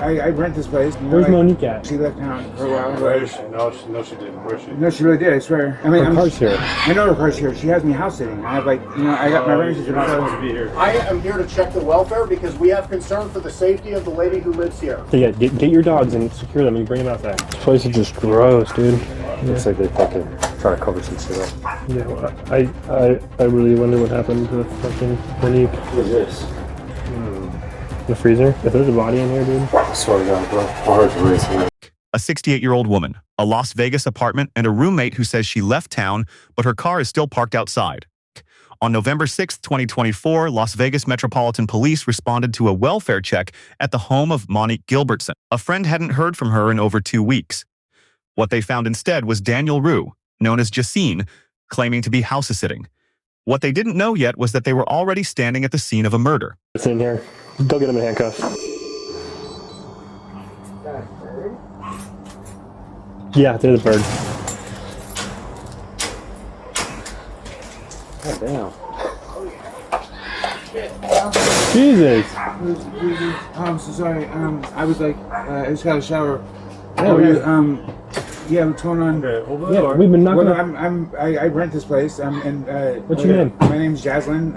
I rent this place. Where's Monique at? She left town for a while. Where is she? No, she didn't. Where is she? No, she really did, I swear. I mean, her car's here. I know her car's here. She has me house sitting. I have I got my rent. You're not supposed to be here. I am here to check the welfare because we have concern for the safety of the lady who lives here. So yeah, get your dogs and secure them and bring them outside. This place is just gross, dude. Looks like they fucking try to cover some shit up. Yeah, well, I really wonder what happened to fucking Monique. What is this? The freezer? If there's a body in here, dude. I swear to God, bro. My heart's racing. A 68-year-old woman, a Las Vegas apartment, and a roommate who says she left town, but her car is still parked outside. On November 6, 2024, Las Vegas Metropolitan Police responded to a welfare check at the home of Monique Gilbertson. A friend hadn't heard from her in over 2 weeks. What they found instead was Daniel Roo, known as Jasine, claiming to be house-sitting. What they didn't know yet was that they were already standing at the scene of a murder. It's in here. Go get him in handcuffs. Yeah, there's a bird. God damn. Jesus. So sorry. I was like, I just got a shower. Yeah, what's going on? Okay, hold the Yeah, door. we've been knocking. Well, I rent this place. And What's your name? My name's Jasine.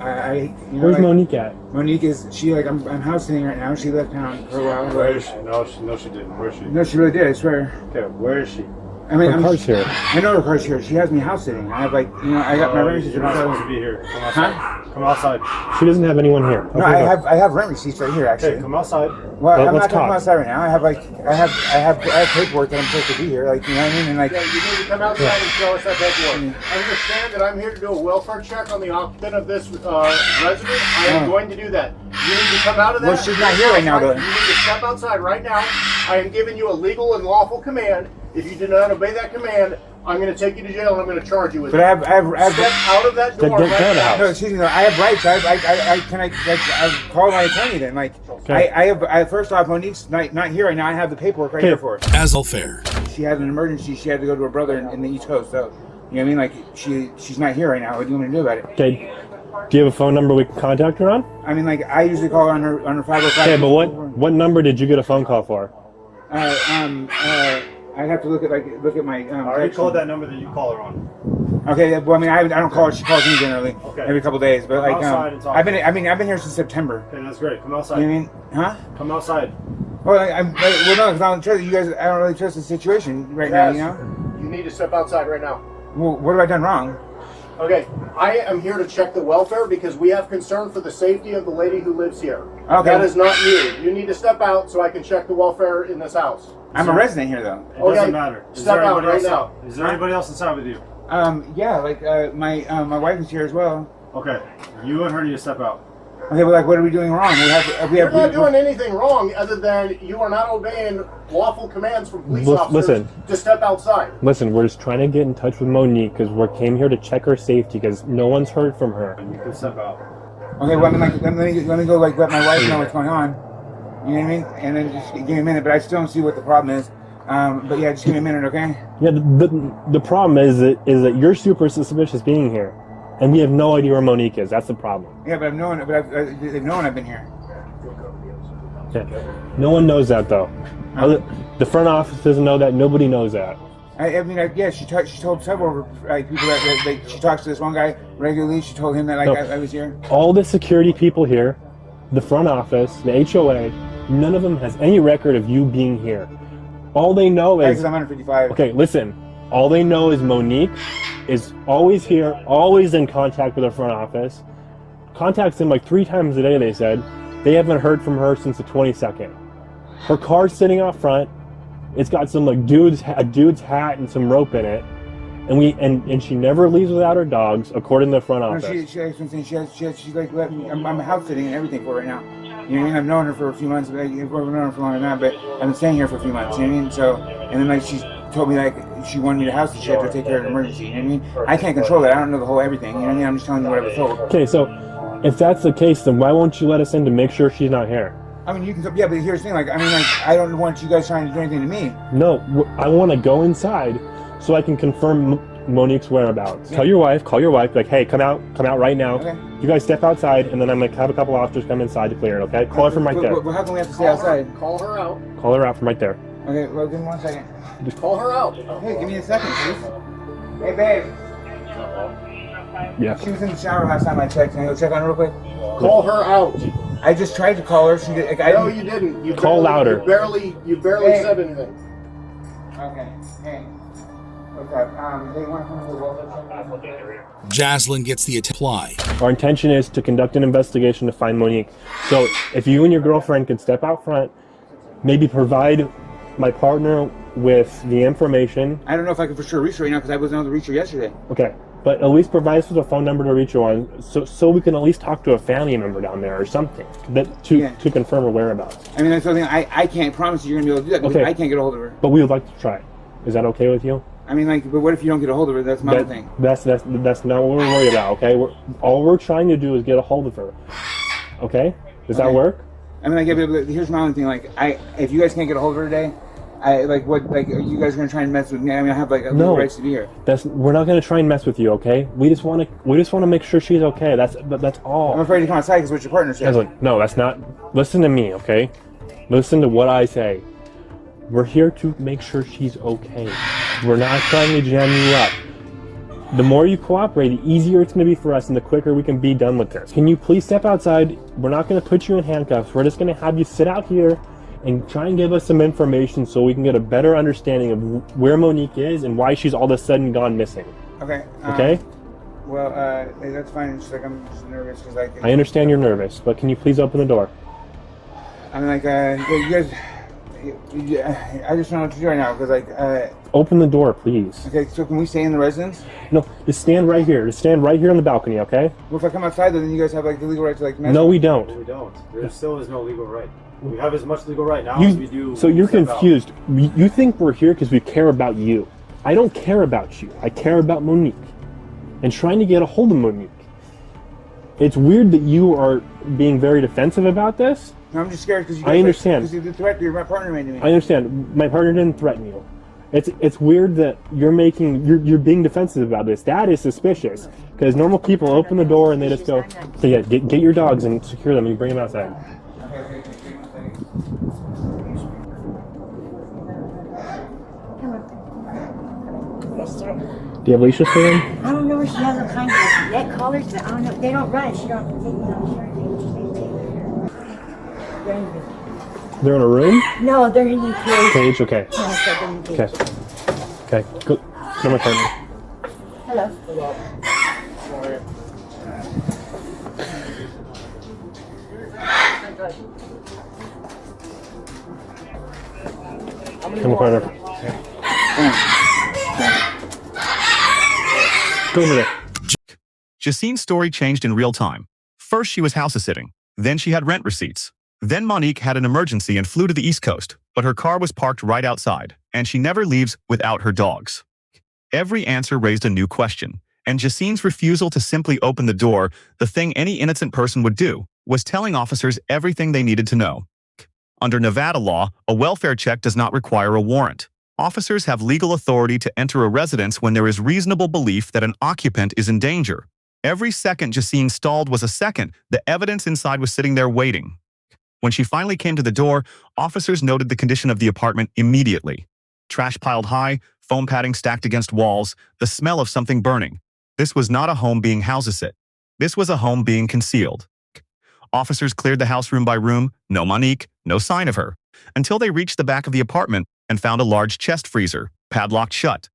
Where's Monique at? Monique is I'm house sitting right now. She left town for a while. Where is she? No, she didn't. Where is she? No, she really did, I swear. Okay, where is she? I mean, Her car's here. I know her car's here. She has me house sitting. I have I got my rent receipts. You're not supposed to be here. Come outside. Come outside. She doesn't have anyone here. No, Okay, I have rent receipts right here actually. Okay, come outside. Well, I'm let's not talking talk. outside right now. I have paperwork that I'm supposed to be here. Like, you know what I mean? And like, Yeah, you need to come outside and show us that paperwork. Understand that I'm here to do a welfare check on the occupant of this resident. I am going to do that. You need to come out of that. Well, she's not here right now, though. You need to step outside right now. I am giving you a legal and lawful command. If you do not obey that command, I'm going to take you to jail and I'm going to charge you with it. but I have Step out of that door Get right out of the now. house. no, excuse me. No, I have rights. I call my attorney then. Like, Okay. I have first off, Monique's not here right now. I have the paperwork right here for her. As welfare. She had an emergency. She had to go to her brother in the East Coast. So, you know what I mean? Like, she's not here right now. What do you want me to do about it? Okay. Do you have a phone number we can contact her on? I mean, like, I usually call her on her 505. Okay, but what number did you get a phone call for? I have to look at my. I already called that number that you call her on. Okay, well, I mean, I don't call her. She calls me generally Okay. every couple days. But Come like, outside and talk. I've been here since September. Okay, that's great. Come You outside. know what I mean? Huh? Come outside. Well, no, because I don't trust you guys. I don't really trust the situation right now. You know? You need to step outside right now. Well, what have I done wrong? Okay, I am here to check the welfare because we have concern for the safety of the lady who lives here. Okay. That is not you. You need to step out so I can check the welfare in this house. I'm a resident here, though. It Okay, doesn't matter. Is step there out anybody right else now. Is there anybody else inside with you? Yeah, like my wife is here as well. Okay, you and her need to step out. Okay, but like, what are we doing wrong? You're not doing anything wrong other than you are not obeying lawful commands from police officers Listen. to step outside. Listen, we're just trying to get in touch with Monique because we came here to check her safety because no one's heard from her. You can step out. Okay, well, I mean, like, let me go like let my wife know what's going on. You know what I mean? And then just give me a minute. But I still don't see what the problem is. But yeah, just give me a minute, okay? Yeah, the problem is that you're super suspicious being here, and we have no idea where Monique is. That's the problem. Yeah, but they've known I've been here. Okay. No one knows that though. The front office doesn't know that. Nobody knows that. I mean, yeah, she told several people that she talks to this one guy regularly. She told him that I was here. All the security people here, the front office, the HOA, none of them has any record of you being here. All they know is Because I'm under 55. okay. Listen, all they know is Monique is always here, always in contact with her front office. Contacts them like 3 times a day. They said they haven't heard from her since the 22nd. Her car's sitting out front. It's got some like a dude's hat and some rope in it, and she never leaves without her dogs, according to the front No, office. she's like let me. I'm house sitting and everything for right now. You know what I mean? I've known her for a few months, but I've known her for longer than that. But I've been staying here for a few months. You know what I mean? So, and then like she told me like she wanted me to house the shit to take care of an emergency. You know what I mean? I can't control that. I don't know the whole everything. You know what I mean? I'm just telling you what I was told. Okay, so if that's the case, then why won't you let us in to make sure she's not here? I mean, you can. Yeah, but here's the thing. Like, I mean, like, I don't want you guys trying to do anything to me. No, I want to go inside so I can confirm Monique's whereabouts. Call your wife, like, hey, come out right now. Okay. You guys step outside, and then I'm gonna have a couple officers come inside to clear it, okay? Call her from right there. Well, how come we have to stay outside? Call her out. Call her out from right there. Okay, well, give me 1 second. Call her out. Hey, give me a second, please. Hey, babe. Yeah. She was in the shower last time I checked. Can I go check on her real quick? Call her out. I just tried to call her. She did. Like, No, you didn't. You Call louder. You barely Hey. said anything. Okay. Hey. What's up? They want to come to the welfare. Jasine gets the apply. Our intention is to conduct an investigation to find Monique. So if you and your girlfriend could step out front, maybe provide my partner with the information. I don't know if I can for sure reach her right now because I wasn't able to reach her yesterday. Okay. But at least provide us with a phone number to reach her on, so we can at least talk to a family member down there or something to confirm her whereabouts. I mean, that's something I can't promise you're gonna be able to do that because Okay. I can't get a hold of her. But we would like to try it. Is that okay with you? I mean, like, but what if you don't get a hold of her? That's my other thing. That's not what we're worried about. Okay. All we're trying to do is get a hold of her. Okay. Does that work? I mean, like, here's my only thing. Like, if you guys can't get a hold of her today, are you guys gonna try and mess with me? I mean, I have like legal rights to be here. We're not gonna try and mess with you. Okay. We just want to make sure she's okay. That's all. I'm afraid to come outside because what your partner says. No, that's not. Listen to me. Okay. Listen to what I say. We're here to make sure she's okay. We're not trying to jam you up. The more you cooperate, the easier it's going to be for us and the quicker we can be done with this. Can you please step outside? We're not going to put you in handcuffs. We're just going to have you sit out here and try and give us some information so we can get a better understanding of where Monique is and why she's all of a sudden gone missing. Okay. Okay? Well, that's fine. It's just like I'm just nervous because like. I understand you're nervous, but can you please open the door? I mean, like, you guys. I just don't know what to do right now because like. Open the door, please. Okay, so can we stay in the residence? No, just stand right here. Just stand right here on the balcony, okay? Well, if I come outside, then you guys have like the legal right to like. No, we don't. We don't. There still is no legal right. We have as much legal right now as we do. So you're step out. confused. You think we're here because we care about you. I don't care about you. I care about Monique and trying to get a hold of Monique. It's weird that you are being very defensive about this. No, I'm just scared because you. I understand. Because the threat your partner made to me. I understand. My partner didn't threaten you. It's weird that you're being defensive about this. That is suspicious because normal people open the door and they just go. So yeah, get your dogs and secure them and you bring them outside. Do you have leashes for them? I don't know where she has all kinds of neck collars, but I don't know. They don't run. She don't take me on They're in a room? No, they're in the cage. Cage, okay. Yes, they're in the cage. Okay. Okay. Go to my partner. Hello. Come on, partner. Go over there. Jasine's story changed in real time. First, she was house-sitting. Then she had rent receipts. Then Monique had an emergency and flew to the East Coast, but her car was parked right outside, and she never leaves without her dogs. Every answer raised a new question, and Jasine's refusal to simply open the door, the thing any innocent person would do, was telling officers everything they needed to know. Under Nevada law, a welfare check does not require a warrant. Officers have legal authority to enter a residence when there is reasonable belief that an occupant is in danger. Every second Jasine stalled was a second. The evidence inside was sitting there waiting. When she finally came to the door, officers noted the condition of the apartment immediately. Trash piled high, foam padding stacked against walls, the smell of something burning. This was not a home being house-sit. This was a home being concealed. Officers cleared the house room by room, no Monique, no sign of her, until they reached the back of the apartment and found a large chest freezer, padlocked shut.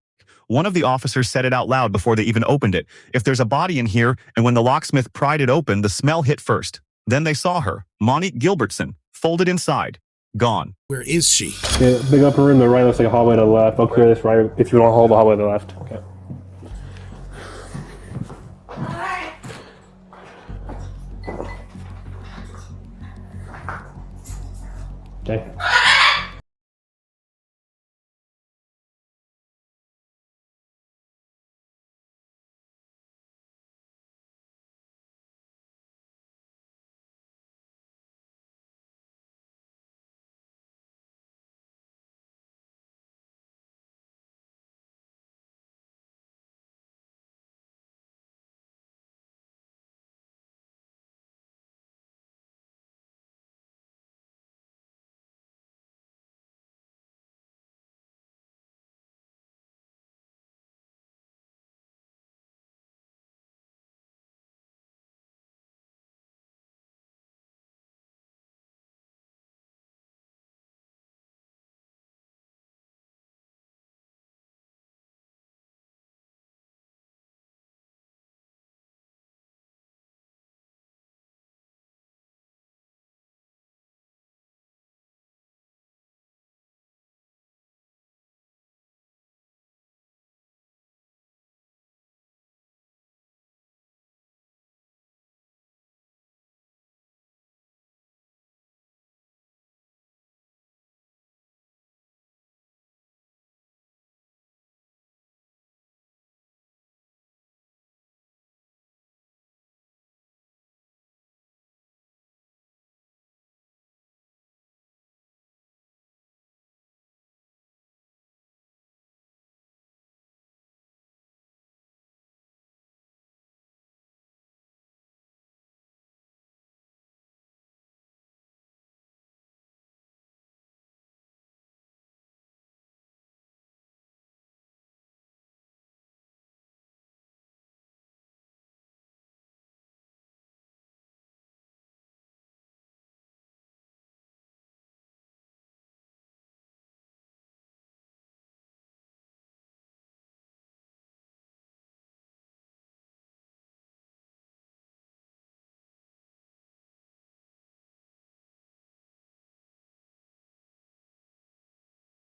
One of the officers said it out loud before they even opened it. If there's a body in here, and when the locksmith pried it open, the smell hit first. Then they saw her, Monique Gilbertson, folded inside, gone. Where is she? The big upper room, the right looks like a hallway to the left. I'll clear this right if you don't hold the hallway to the left. Okay. Okay.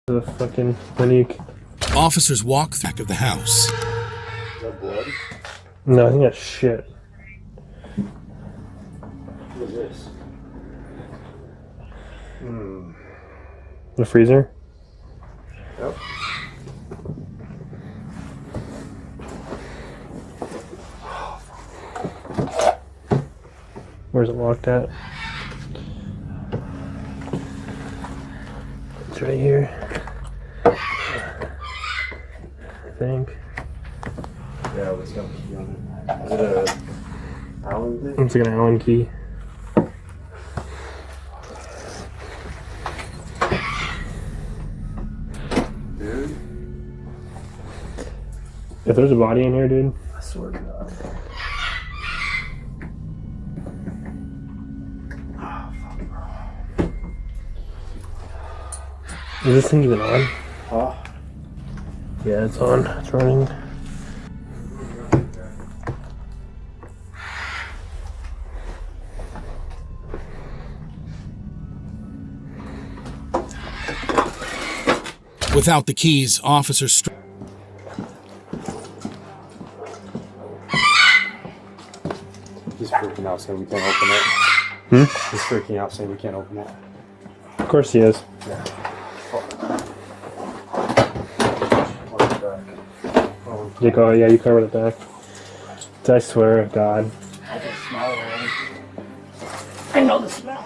The fucking Monique. Officers walk the back of the house. Is that blood? No, I think that's shit. What is this? The freezer? Yep. Where's it locked at? It's right here. I think. Yeah, let's go. Is it a Allen thing? It's like an Allen key. Dude, If there's a body in here, dude. I swear to God. Is this thing even on? Huh? Yeah, it's on. It's running. Without the keys, officers He's freaking out saying we can't open it. He's freaking out saying we can't open it. Of course he is. You go, yeah, you cover it back. I swear to God. I can smell it already. I know the smell.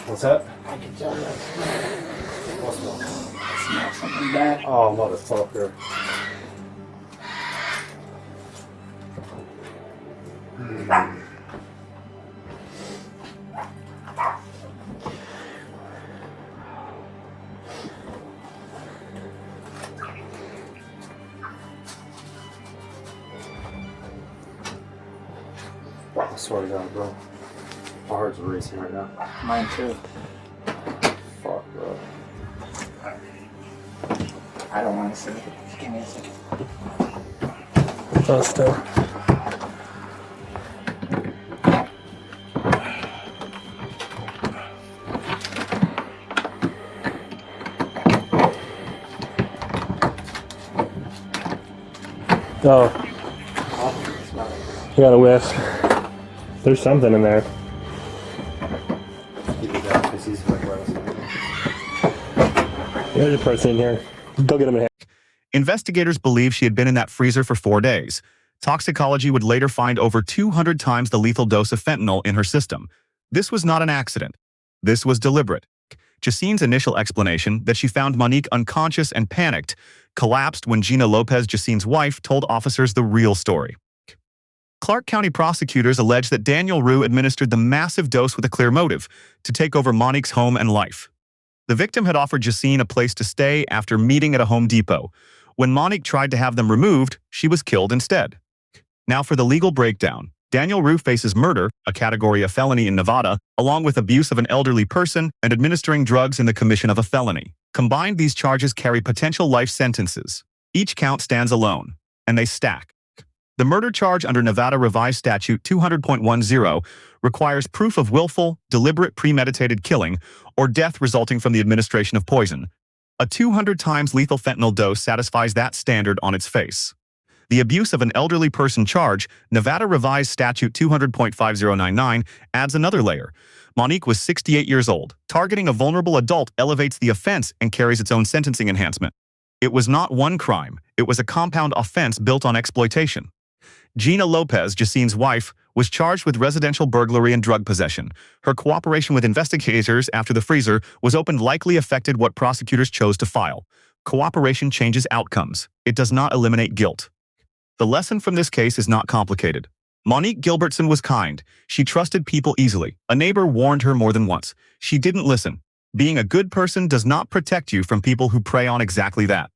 What's that? I can tell you. What's that? I smell something bad. Oh, motherfucker. I swear to God, bro. My heart's racing right now. Mine too. Fuck, bro. I don't want to see it. Just give me a second. Oh, still. Oh. I got a whiff. There's something in there. There's a person in here. Go get him in here. Investigators believe she had been in that freezer for 4 days. Toxicology would later find over 200 times the lethal dose of fentanyl in her system. This was not an accident. This was deliberate. Jasine's initial explanation that she found Monique unconscious and panicked collapsed when Gina Lopez, Jasine's wife, told officers the real story. Clark County prosecutors allege that Daniel Roo administered the massive dose with a clear motive, to take over Monique's home and life. The victim had offered Jasine a place to stay after meeting at a Home Depot. When Monique tried to have them removed, she was killed instead. Now for the legal breakdown. Daniel Roo faces murder, a category of felony in Nevada, along with abuse of an elderly person and administering drugs in the commission of a felony. Combined, these charges carry potential life sentences. Each count stands alone, and they stack. The murder charge under Nevada Revised Statute 200.10 requires proof of willful, deliberate premeditated killing or death resulting from the administration of poison. A 200 times lethal fentanyl dose satisfies that standard on its face. The abuse of an elderly person charge, Nevada Revised Statute 200.5099, adds another layer. Monique was 68 years old. Targeting a vulnerable adult elevates the offense and carries its own sentencing enhancement. It was not one crime. It was a compound offense built on exploitation. Gina Lopez, Jasine's wife, was charged with residential burglary and drug possession. Her cooperation with investigators after the freezer was opened likely affected what prosecutors chose to file. Cooperation changes outcomes. It does not eliminate guilt. The lesson from this case is not complicated. Monique Gilbertson was kind. She trusted people easily. A neighbor warned her more than once. She didn't listen. Being a good person does not protect you from people who prey on exactly that.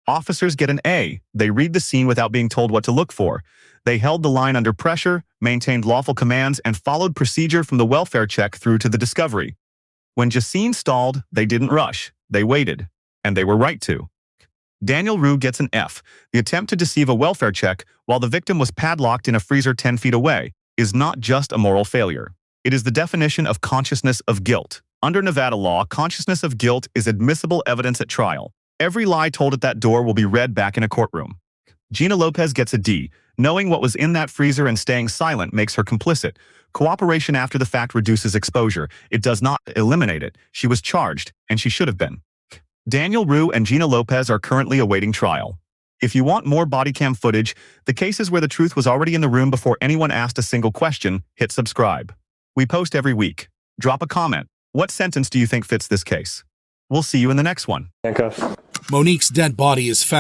Officers get an A. They read the scene without being told what to look for. They held the line under pressure, maintained lawful commands, and followed procedure from the welfare check through to the discovery. When Jasine stalled, they didn't rush. They waited. And they were right to. Daniel Roo gets an F. The attempt to deceive a welfare check while the victim was padlocked in a freezer 10 feet away is not just a moral failure. It is the definition of consciousness of guilt. Under Nevada law, consciousness of guilt is admissible evidence at trial. Every lie told at that door will be read back in a courtroom. Gina Lopez gets a D. Knowing what was in that freezer and staying silent makes her complicit. Cooperation after the fact reduces exposure. It does not eliminate it. She was charged, and she should have been. Daniel, Roo, and Gina Lopez are currently awaiting trial. If you want more body cam footage, the cases where the truth was already in the room before anyone asked a single question, hit subscribe. We post every week. Drop a comment. What sentence do you think fits this case? We'll see you in the next one. Handcuffs. Monique's dead body is found.